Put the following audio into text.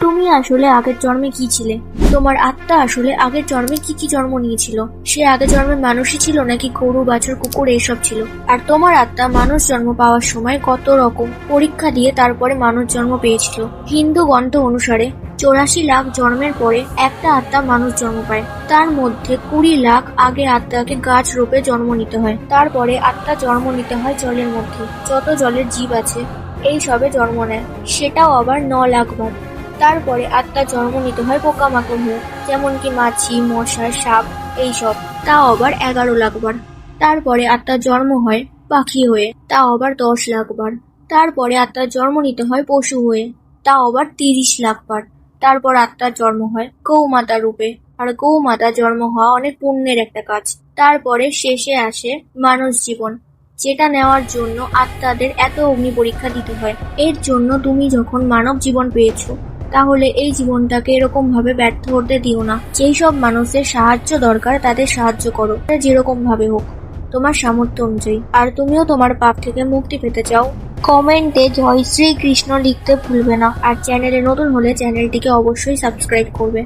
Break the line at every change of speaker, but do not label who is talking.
তুমি আসলে আগের জন্মে কি ছিলে? তোমার আত্মা আসলে আগের জন্মে কি কি জন্ম নিয়েছিল? সে আগের জন্মে মানুষই ছিল নাকি গরু, বাছুর, কুকুর এইসব ছিল? আর তোমার আত্মা মানুষ জন্ম পাওয়ার সময় কত রকম পরীক্ষা দিয়ে তারপরে মানুষ জন্ম পেয়েছিল? হিন্দু গ্রন্থ অনুসারে 84 লাখ জন্মের পরে একটা আত্মা মানুষ জন্ম পায়। তার মধ্যে 20 লাখ আগে আত্মাকে গাছ রূপে জন্ম নিতে হয়। তারপরে আত্মা জন্ম নিতে হয় জলের মধ্যে। যত জলের জীব আছে এই সবে জন্ম নেয়, সেটাও আবার 9 লাখ বার। তারপরে আত্মা জন্ম নিতে হয় পোকামাকড় হয়ে, যেমন কি মাছি, মশা, সাপ এইসব, তাও আবার 11 লাখ বার। তারপরে আত্মার জন্ম হয় পাখি হয়ে, তাও আবার 10 লাখ বার। তারপরে আত্মার জন্ম নিতে হয় পশু হয়ে, তাও আবার 30 লাখ বার। তারপর আত্মার জন্ম হয় গৌমাতা রূপে, আর গৌমাতা জন্ম হওয়া অনেক পুণ্যের একটা কাজ। তারপরে শেষে আসে মানুষ জীবন, যেটা নেওয়ার জন্য আত্মাদের এত অগ্নি পরীক্ষা দিতে হয়। এর জন্য তুমি যখন মানব জীবন পেয়েছো, তাহলে এই জীবনটাকে এরকম ভাবে ব্যর্থ হতে দিও না। যেই সব মানুষের সাহায্য দরকার তাদের সাহায্য করো, যেরকম ভাবে হোক, তোমার সামর্থ্য অনুযায়ী। আর তুমিও তোমার পাপ থেকে মুক্তি পেতে চাও, কমেন্টে জয় শ্রী কৃষ্ণ লিখতে ভুলবে না। আর চ্যানেলে নতুন হলে চ্যানেলটিকে অবশ্যই সাবস্ক্রাইব করবে।